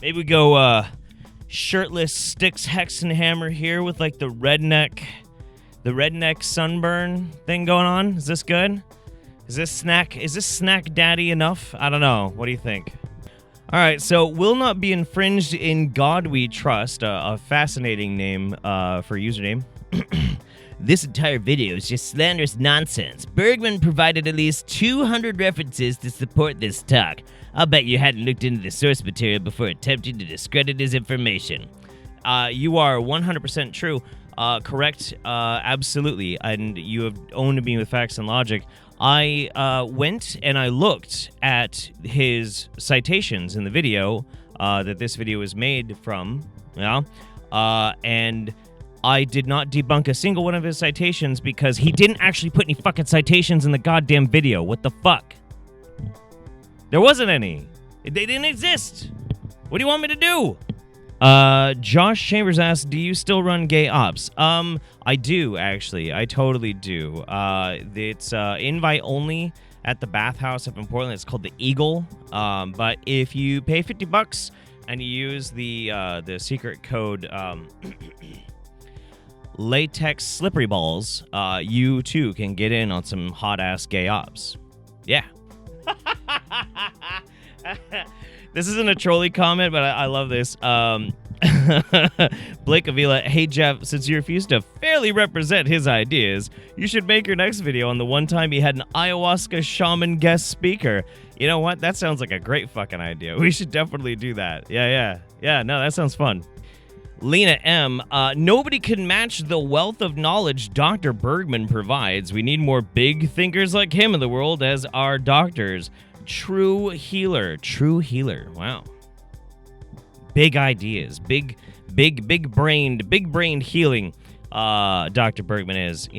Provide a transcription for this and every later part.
Maybe we go shirtless Styx Hexenhammer here with like the redneck sunburn thing going on. Is this good? Is this snack daddy enough? I don't know. What do you think? All right, so will not be infringed in God We Trust, a fascinating name for username. This entire video is just slanderous nonsense. Bergman provided at least 200 references to support this talk. I'll bet you hadn't looked into the source material before attempting to discredit his information. You are 100% true. Correct, absolutely. And you have owned me with facts and logic. I went and I looked at his citations in the video that this video was made from, and I did not debunk a single one of his citations because he didn't actually put any fucking citations in the goddamn video. What the fuck? There wasn't any. They didn't exist. What do you want me to do? Josh Chambers asks, do you still run gay ops? I do, actually. I totally do. It's invite only at the bathhouse up in Portland. It's called the Eagle. But if you pay $50 and you use the secret code latex slippery balls, you too can get in on some hot ass gay ops. Yeah. This isn't a trolley comment, but I love this. Blake Avila, hey Jeff, since you refuse to fairly represent his ideas, you should make your next video on the one time he had an ayahuasca shaman guest speaker. You know what? That sounds like a great fucking idea. We should definitely do that. Yeah, no, that sounds fun. Leeta M, nobody can match the wealth of knowledge Dr. Bergman provides. We need more big thinkers like him in the world as our doctors. True healer. Wow. Big ideas. Big brained healing. Dr. Bergman is,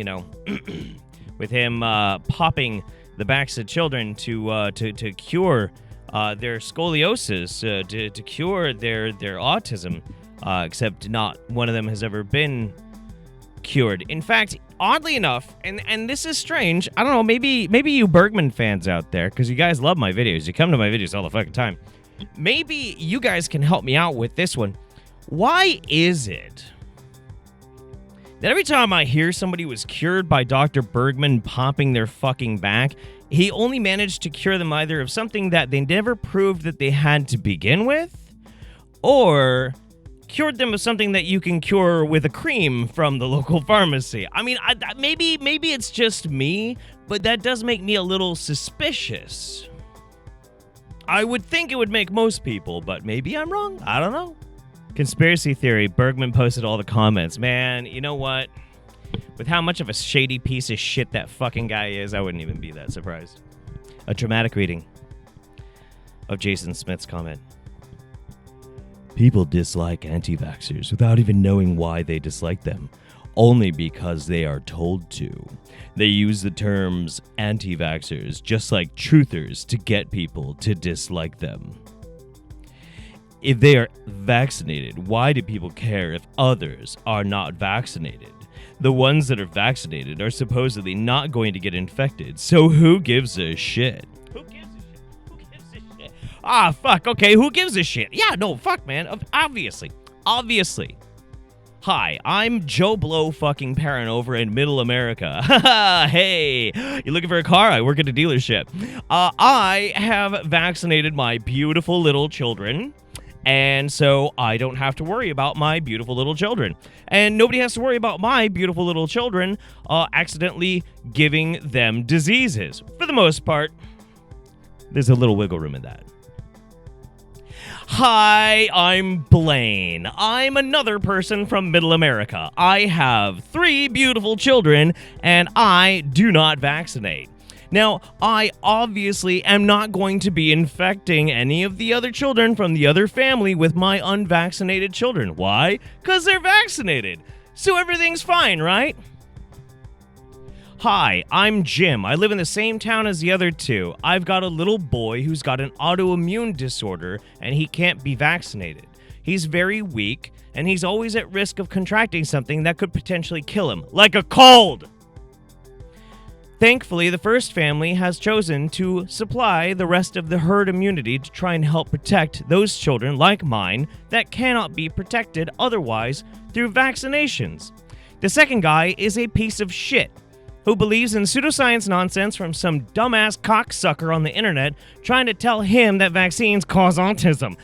with him popping the backs of children to cure their scoliosis, to cure their autism. Except not one of them has ever been cured. In fact, oddly enough, and this is strange, I don't know, maybe you Bergman fans out there, because you guys love my videos, you come to my videos all the fucking time, maybe you guys can help me out with this one. Why is it that every time I hear somebody was cured by Dr. Bergman popping their fucking back, he only managed to cure them either of something that they never proved that they had to begin with, or cured them of something that you can cure with a cream from the local pharmacy? I mean, maybe it's just me, but that does make me a little suspicious. I would think it would make most people, but maybe I'm wrong. I don't know. Conspiracy theory. Bergman posted all the comments. Man, you know what? With how much of a shady piece of shit that fucking guy is, I wouldn't even be that surprised. A dramatic reading of Jason Smith's comment. People dislike anti-vaxxers without even knowing why they dislike them, only because they are told to. They use the terms anti-vaxxers just like truthers to get people to dislike them. If they are vaccinated, why do people care if others are not vaccinated? The ones that are vaccinated are supposedly not going to get infected, so who gives a shit? Ah, fuck, okay, who gives a shit? Yeah, no, fuck, man, obviously. Hi, I'm Joe Blow fucking parent over in Middle America. Hey, you looking for a car? I work at a dealership. I have vaccinated my beautiful little children, and so I don't have to worry about my beautiful little children. And nobody has to worry about my beautiful little children accidentally giving them diseases. For the most part, there's a little wiggle room in that. Hi, I'm Blaine. I'm another person from Middle America. I have 3 beautiful children, and I do not vaccinate. Now, I obviously am not going to be infecting any of the other children from the other family with my unvaccinated children. Why? Because they're vaccinated. So everything's fine, right? Hi, I'm Jim. I live in the same town as the other 2. I've got a little boy who's got an autoimmune disorder, and he can't be vaccinated. He's very weak, and he's always at risk of contracting something that could potentially kill him, like a cold. Thankfully, the first family has chosen to supply the rest of the herd immunity to try and help protect those children, like mine, that cannot be protected otherwise through vaccinations. The second guy is a piece of shit who believes in pseudoscience nonsense from some dumbass cocksucker on the internet trying to tell him that vaccines cause autism.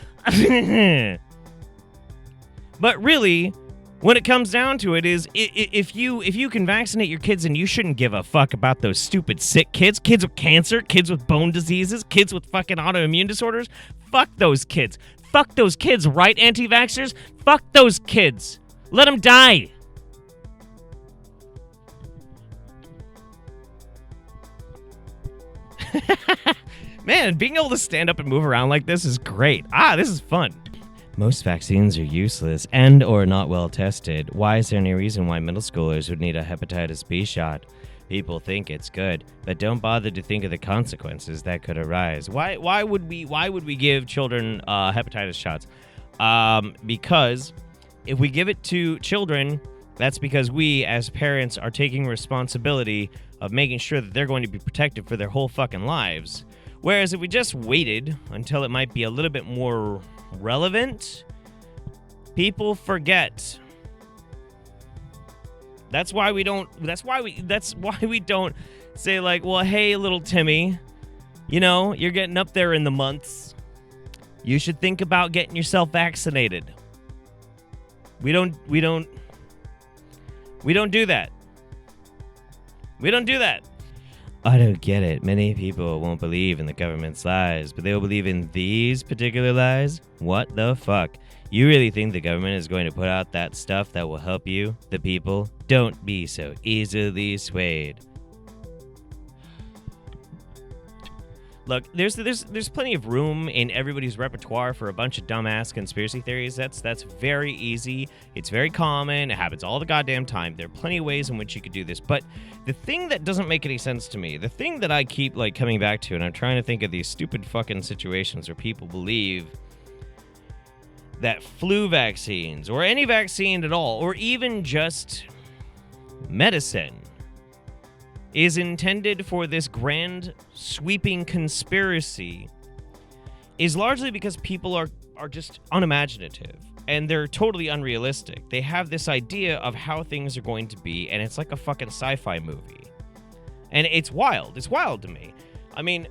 But really, when it comes down to it, is if you can vaccinate your kids, and you shouldn't give a fuck about those stupid sick kids with cancer, kids with bone diseases, kids with fucking autoimmune disorders. Fuck those kids. Fuck those kids, right, anti-vaxxers? Fuck those kids. Let them die. Man, being able to stand up and move around like this is great. This is fun. Most vaccines are useless and or not well tested. Why is there any reason why middle schoolers would need a hepatitis B shot? People think it's good, but don't bother to think of the consequences that could arise. Why would we give children hepatitis shots? Because if we give it to children, that's because we as parents are taking responsibility of making sure that they're going to be protected for their whole fucking lives. Whereas if we just waited until it might be a little bit more relevant, people forget. That's why we don't say like, well, hey, little Timmy, you know, you're getting up there in the months. You should think about getting yourself vaccinated. We don't do that. We don't do that. I don't get it. Many people won't believe in the government's lies, but they'll believe in these particular lies? What the fuck? You really think the government is going to put out that stuff that will help you, the people? Don't be so easily swayed. Look, there's plenty of room in everybody's repertoire for a bunch of dumbass conspiracy theories. That's very easy. It's very common. It happens all the goddamn time. There are plenty of ways in which you could do this. But the thing that doesn't make any sense to me, the thing that I keep like coming back to, and I'm trying to think of these stupid fucking situations where people believe that flu vaccines or any vaccine at all, or even just medicine, is intended for this grand, sweeping conspiracy, is largely because people are just unimaginative, and they're totally unrealistic. They have this idea of how things are going to be, and it's like a fucking sci-fi movie. And it's wild. It's wild to me. I mean,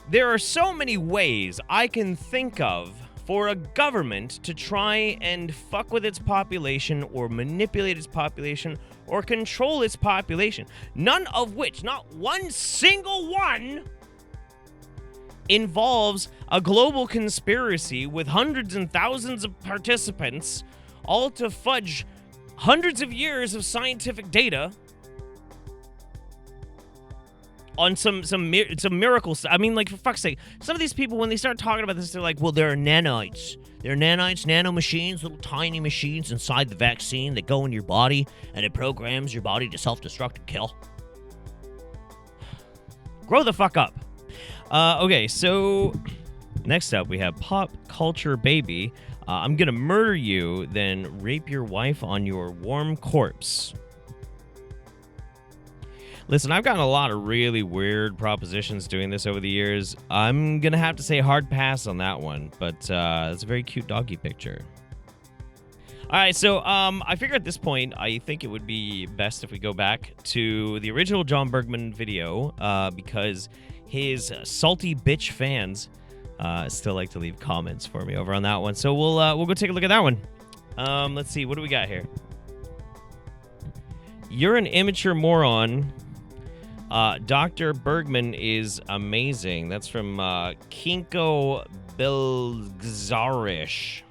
there are so many ways I can think of for a government to try and fuck with its population or manipulate its population or control its population. None of which, not one single one, involves a global conspiracy with hundreds and thousands of participants, all to fudge hundreds of years of scientific data on some miracles. I mean, like, for fuck's sake, some of these people, when they start talking about this, they're like, well, there are nanites. There are nanites, nano machines, little tiny machines inside the vaccine that go in your body, and it programs your body to self-destruct and kill. Grow the fuck up. Okay, so next up, we have Pop Culture Baby. I'm gonna murder you, then rape your wife on your warm corpse. Listen, I've gotten a lot of really weird propositions doing this over the years. I'm going to have to say hard pass on that one, but it's a very cute doggy picture. All right, so I figure at this point, I think it would be best if we go back to the original John Bergman video, because his salty bitch fans still like to leave comments for me over on that one. So we'll go take a look at that one. Let's see, what do we got here? You're an immature moron. Dr. Bergman is amazing. That's from Kinko Belzarish.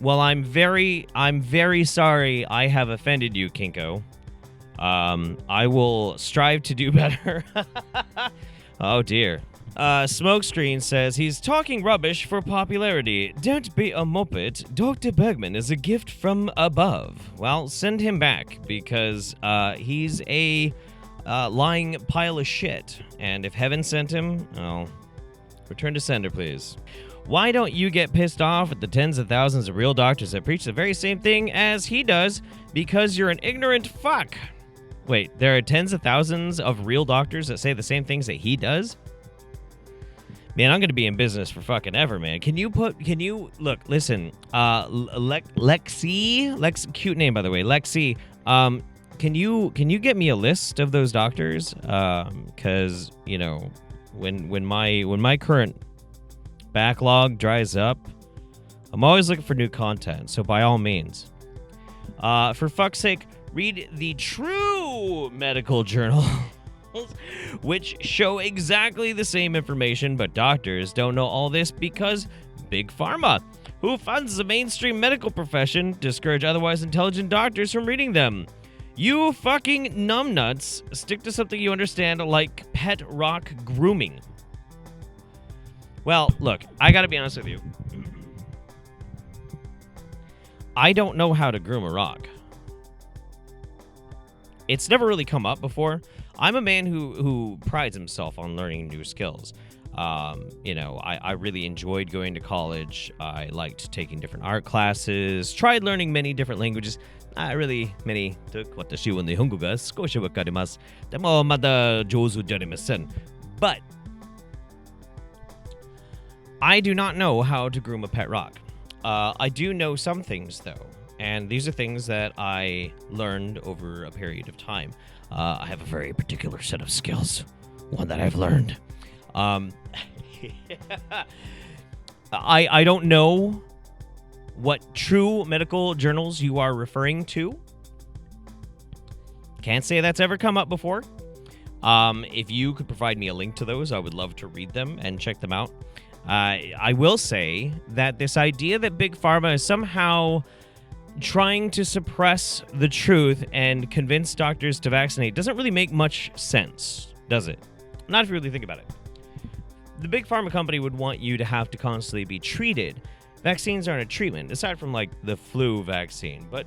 Well, I'm very sorry I have offended you, Kinko. I will strive to do better. Oh, dear. Smokescreen says he's talking rubbish for popularity. Don't be a muppet. Dr. Bergman is a gift from above. Well, send him back, because he's a lying pile of shit. And if heaven sent him, well, return to sender, please. Why don't you get pissed off at the tens of thousands of real doctors that preach the very same thing as he does? Because you're an ignorant fuck. Wait, there are tens of thousands of real doctors that say the same things that he does? Man, I'm going to be in business for fucking ever, man. Look, listen, Lexi, cute name, by the way, Lexi, can you get me a list of those doctors? Because, you know, when my current backlog dries up, I'm always looking for new content, so by all means. For fuck's sake, read the true medical journals, which show exactly the same information, but doctors don't know all this because Big Pharma, who funds the mainstream medical profession, discourage otherwise intelligent doctors from reading them. You fucking numbnuts, stick to something you understand, like pet rock grooming. Well, look, I gotta be honest with you. I don't know how to groom a rock. It's never really come up before. I'm a man who prides himself on learning new skills. You know, I really enjoyed going to college. I liked taking different art classes, tried learning many different languages. But I do not know how to groom a pet rock. I do know some things, though, and these are things that I learned over a period of time. I have a very particular set of skills, one that I've learned. I don't know what true medical journals you are referring to. Can't say that's ever come up before. If you could provide me a link to those, I would love to read them and check them out. I will say that this idea that Big Pharma is somehow trying to suppress the truth and convince doctors to vaccinate doesn't really make much sense, does it? Not if you really think about it. The Big Pharma company would want you to have to constantly be treated. Vaccines aren't a treatment, aside from like the flu vaccine, but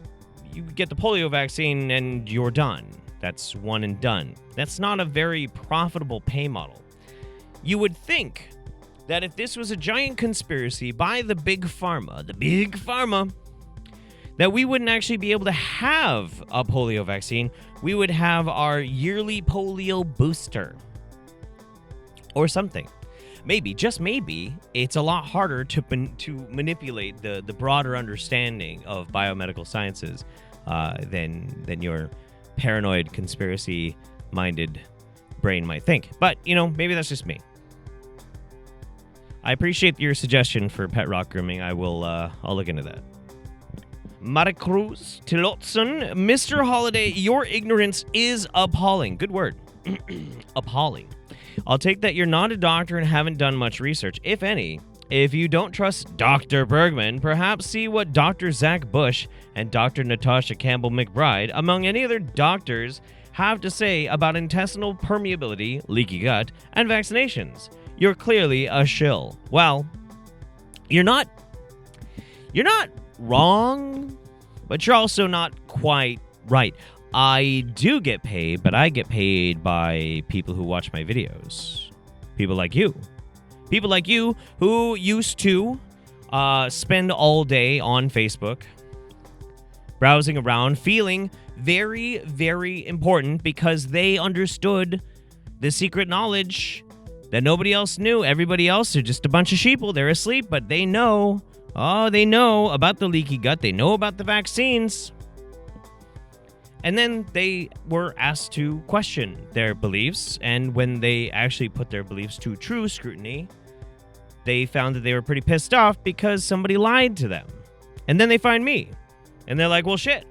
you get the polio vaccine and you're done. That's one and done. That's not a very profitable pay model. You would think that if this was a giant conspiracy by the Big Pharma, that we wouldn't actually be able to have a polio vaccine. We would have our yearly polio booster or something. Maybe, just maybe, it's a lot harder to manipulate the broader understanding of biomedical sciences than your paranoid, conspiracy-minded brain might think. But, you know, maybe that's just me. I appreciate your suggestion for pet rock grooming. I'll look into that. Maricruz Tillotson, Mr. Holiday, your ignorance is appalling. Good word. Appalling. I'll take that you're not a doctor and haven't done much research, if any. If you don't trust Dr. Bergman, perhaps see what Dr. Zach Bush and Dr. Natasha Campbell McBride, among any other doctors, have to say about intestinal permeability, leaky gut, and vaccinations. You're clearly a shill. Well, you're not wrong, but you're also not quite right. I do get paid, but I get paid by people who watch my videos. People like you. People like you who used to spend all day on Facebook, browsing around, feeling very, very important because they understood the secret knowledge that nobody else knew. Everybody else are just a bunch of sheeple. They're asleep, but they know. Oh, they know about the leaky gut. They know about the vaccines. And then they were asked to question their beliefs. And when they actually put their beliefs to true scrutiny, they found that they were pretty pissed off because somebody lied to them. And then they find me. And they're like, well, shit.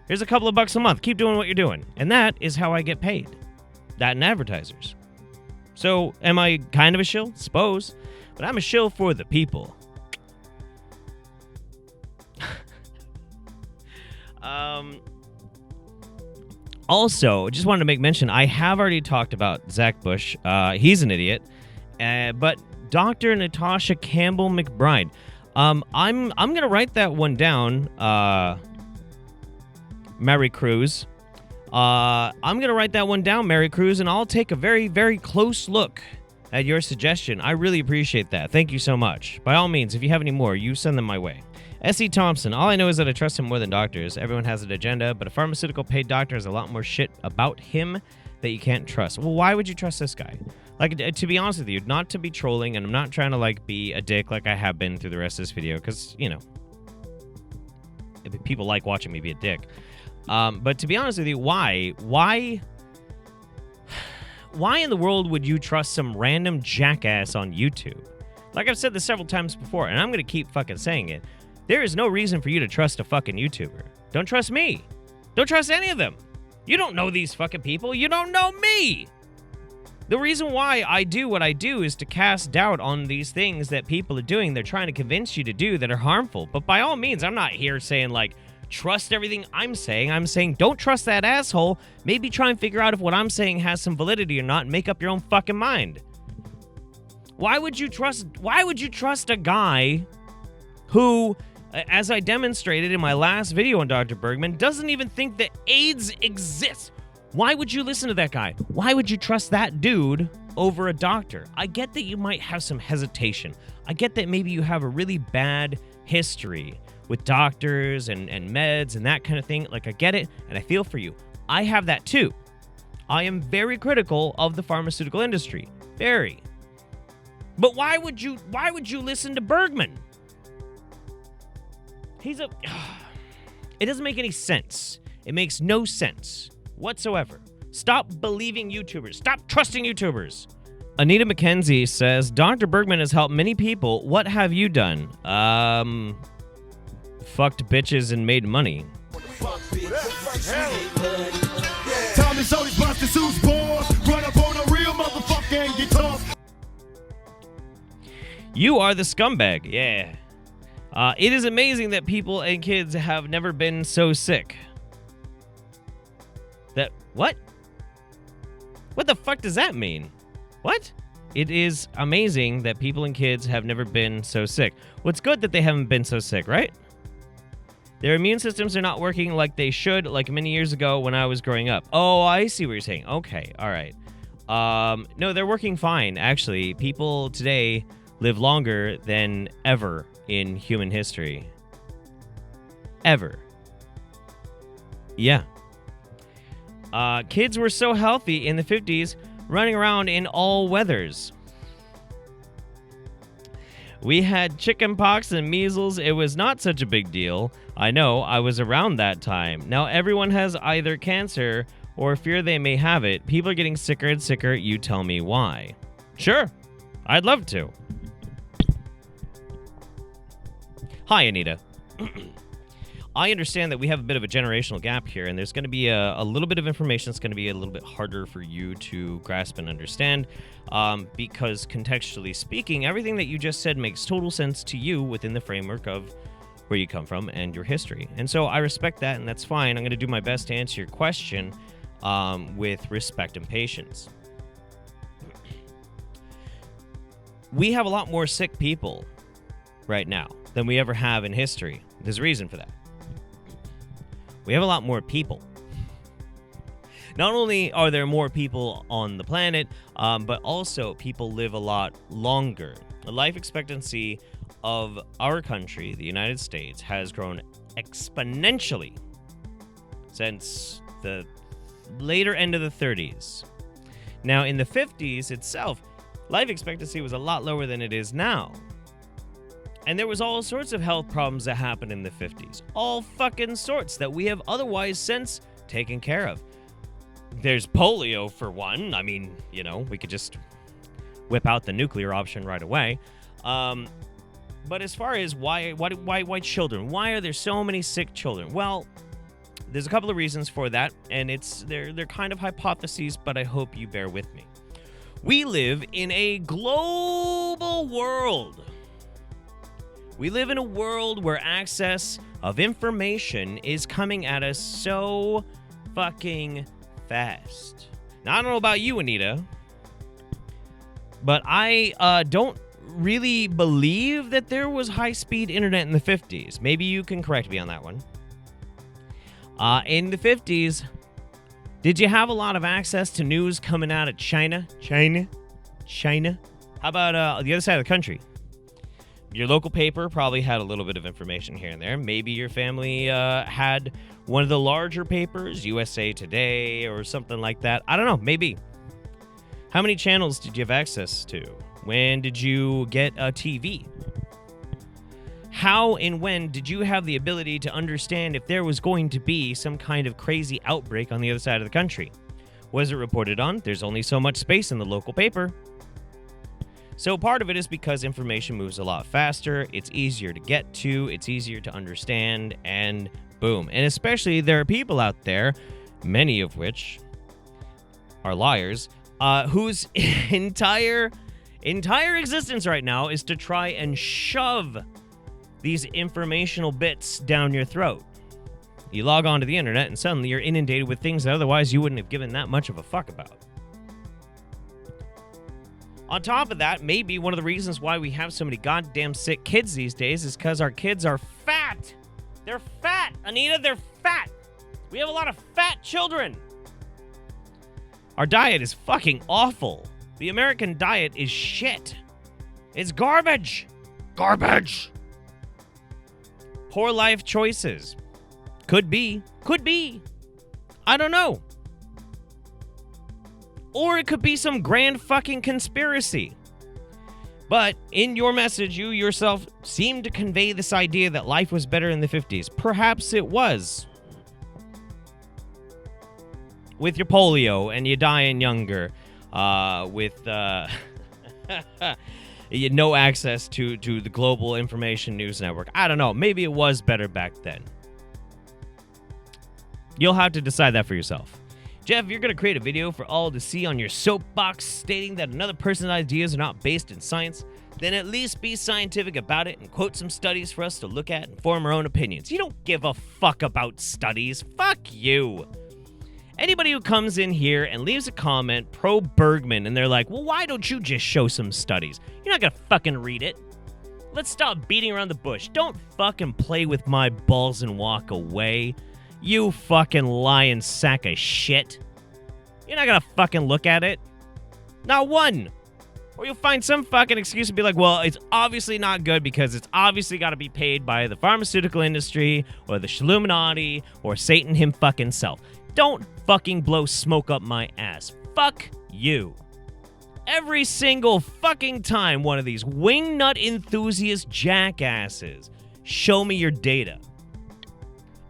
Here's a couple of bucks a month. Keep doing what you're doing. And that is how I get paid. That and advertisers. So, am I kind of a shill? Suppose. But I'm a shill for the people. Also, just wanted to make mention, I have already talked about Zach Bush. He's an idiot. But Dr. Natasha Campbell McBride. I'm going to write that one down. Mary Cruz. I'm going to write that one down, Mary Cruz, and I'll take a very, very close look at your suggestion. I really appreciate that. Thank you so much. By all means, if you have any more, you send them my way. S.E. Thompson, all I know is that I trust him more than doctors. Everyone has an agenda, but a pharmaceutical paid doctor has a lot more shit about him that you can't trust. Well, why would you trust this guy? Like, to be honest with you, not to be trolling, and I'm not trying to, like, be a dick like I have been through the rest of this video, because, you know, people like watching me be a dick. But to be honest with you, why in the world would you trust some random jackass on YouTube? Like I've said this several times before, and I'm going to keep fucking saying it. There is no reason for you to trust a fucking YouTuber. Don't trust me. Don't trust any of them. You don't know these fucking people. You don't know me. The reason why I do what I do is to cast doubt on these things that people are doing. They're trying to convince you to do that are harmful. But by all means, I'm not here saying, like, trust everything I'm saying. I'm saying don't trust that asshole. Maybe try and figure out if what I'm saying has some validity or not and make up your own fucking mind. Why would you trust a guy who, as I demonstrated in my last video on Dr. Bergman, doesn't even think that AIDS exists? Why would you listen to that guy? Why would you trust that dude over a doctor? I get that you might have some hesitation. I get that maybe you have a really bad history with doctors and meds and that kind of thing. Like, I get it, and I feel for you. I have that too. I am very critical of the pharmaceutical industry. Very. But why would you listen to Bergman? It doesn't make any sense. It makes no sense whatsoever. Stop believing YouTubers. Stop trusting YouTubers. Anita McKenzie says, Dr. Bergman has helped many people. What have you done? Fucked bitches and made money. You are the scumbag. Yeah. It is amazing that people and kids have never been so sick. What? What the fuck does that mean? What? It is amazing that people and kids have never been so sick. Well, it's good that they haven't been so sick, right? Their immune systems are not working like they should, like many years ago when I was growing up. Oh, I see what you're saying. Okay, all right. No, they're working fine, actually. People today live longer than ever in human history. Ever. Yeah. Kids were so healthy in the 50s, running around in all weathers. We had chicken pox and measles. It was not such a big deal. I know, I was around that time. Now everyone has either cancer or fear they may have it. People are getting sicker and sicker. You tell me why. Sure, I'd love to. Hi, Anita. I understand that we have a bit of a generational gap here, and there's going to be a little bit of information that's going to be a little bit harder for you to grasp and understand, because contextually speaking, everything that you just said makes total sense to you within the framework of where you come from and your history. And so I respect that, and that's fine. I'm going to do my best to answer your question with respect and patience. We have a lot more sick people right now than we ever have in history. There's a reason for that. We have a lot more people. Not only are there more people on the planet, but also people live a lot longer. The life expectancy of our country, the United States, has grown exponentially since the later end of the 30s. Now, in the 50s itself, life expectancy was a lot lower than it is now. And there was all sorts of health problems that happened in the 50s. All fucking sorts that we have otherwise since taken care of. There's polio, for one. I mean, you know, we could just whip out the nuclear option right away. But as far as why children? Why are there so many sick children? Well, there's a couple of reasons for that, and they're kind of hypotheses, but I hope you bear with me. We live in a global world. We live in a world where access of information is coming at us so fucking fast. Now, I don't know about you, Anita, but I don't really believe that there was high-speed internet in the 50s. Maybe you can correct me on that one. In the 50s, did you have a lot of access to news coming out of China? China? How about the other side of the country? Your local paper probably had a little bit of information here and there. Maybe your family had one of the larger papers, USA Today or something like that. I don't know, maybe. How many channels did you have access to? When did you get a TV? How and when did you have the ability to understand if there was going to be some kind of crazy outbreak on the other side of the country? Was it reported on? There's only so much space in the local paper. So part of it is because information moves a lot faster, it's easier to get to, it's easier to understand, and boom. And especially there are people out there, many of which are liars, whose entire existence right now is to try and shove these informational bits down your throat. You log onto the internet and suddenly you're inundated with things that otherwise you wouldn't have given that much of a fuck about. On top of that, maybe one of the reasons why we have so many goddamn sick kids these days is because our kids are fat. They're fat. Anita, they're fat. We have a lot of fat children. Our diet is fucking awful. The American diet is shit. It's garbage. Garbage. Poor life choices. Could be. Could be. I don't know. Or it could be some grand fucking conspiracy. But in your message, you yourself seemed to convey this idea that life was better in the 50s. Perhaps it was. With your polio and you dying younger. With you no access to the global information news network. I don't know. Maybe it was better back then. You'll have to decide that for yourself. Jeff, if you're going to create a video for all to see on your soapbox stating that another person's ideas are not based in science, then at least be scientific about it and quote some studies for us to look at and form our own opinions. You don't give a fuck about studies. Fuck you. Anybody who comes in here and leaves a comment pro Bergman and they're like, well, why don't you just show some studies? You're not going to fucking read it. Let's stop beating around the bush. Don't fucking play with my balls and walk away. You fucking lying sack of shit. You're not gonna fucking look at it. Not one. Or you'll find some fucking excuse and be like, well, it's obviously not good because it's obviously got to be paid by the pharmaceutical industry or the Shilluminati or Satan him fucking self. Don't fucking blow smoke up my ass. Fuck you. Every single fucking time one of these wingnut enthusiast jackasses show me your data.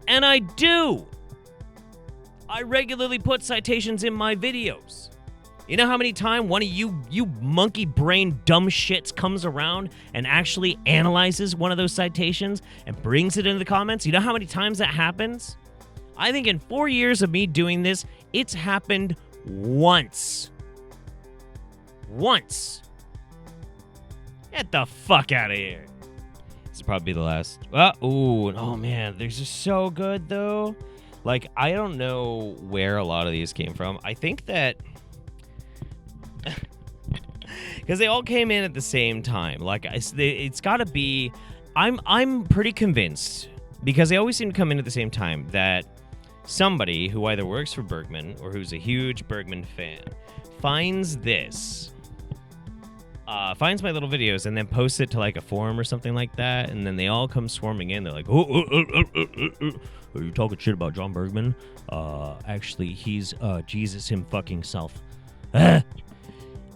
And I do. I regularly put citations in my videos. You know how many times one of you monkey brain dumb shits comes around and actually analyzes one of those citations and brings it into the comments? You know how many times that happens? I think in 4 years of me doing this, it's happened once. Once. Get the fuck out of here. This will probably be the last. Oh man, they're just so good though. Like, I don't know where a lot of these came from. I think that because they all came in at the same time. Like, it's got to be. I'm pretty convinced because they always seem to come in at the same time that somebody who either works for Bergman or who's a huge Bergman fan finds this. Finds my little videos and then posts it to like a forum or something like that, and then they all come swarming in. They're like, are you talking shit about John Bergman? Actually, he's Jesus him fucking self.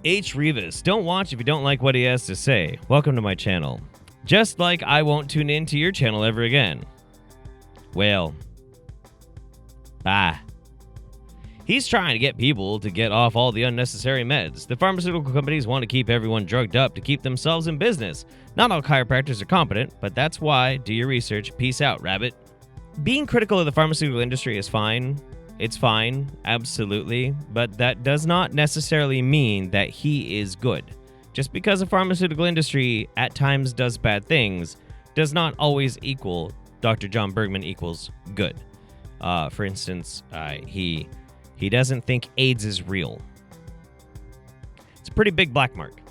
H. Rivas, don't watch if you don't like what he has to say. Welcome to my channel. Just like I won't tune in to your channel ever again. Well, bye. He's trying to get people to get off all the unnecessary meds. The pharmaceutical companies want to keep everyone drugged up to keep themselves in business. Not all chiropractors are competent, but that's why. Do your research. Peace out, rabbit. Being critical of the pharmaceutical industry is fine. It's fine, absolutely. But that does not necessarily mean that he is good. Just because the pharmaceutical industry at times does bad things does not always equal Dr. John Bergman equals good. For instance, he doesn't think AIDS is real. It's a pretty big black mark.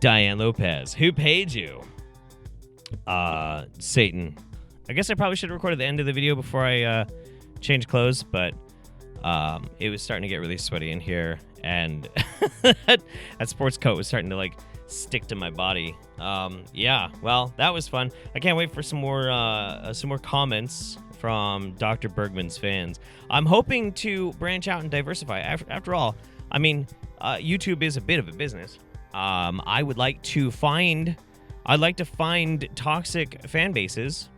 Diane Lopez, who paid you? Satan. I guess I probably should have recorded the end of the video before I changed clothes, but it was starting to get really sweaty in here, and that sports coat was starting to like stick to my body. Yeah, well, that was fun. I can't wait for some more comments from Dr. Bergman's fans. I'm hoping to branch out and diversify. After all, I mean, YouTube is a bit of a business. I'd like to find toxic fan bases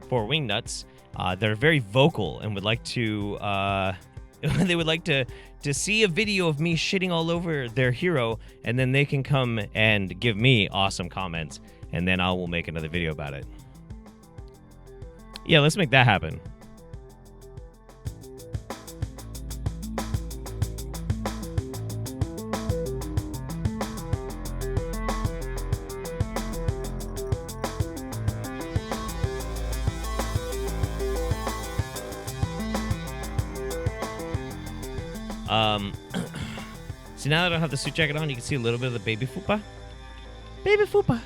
for Wingnuts that are very vocal and would like to they would like to see a video of me shitting all over their hero, and then they can come and give me awesome comments, and then I will make another video about it. Yeah, let's make that happen. See, now that I don't have the suit jacket on, you can see a little bit of the baby fupa. Baby fupa.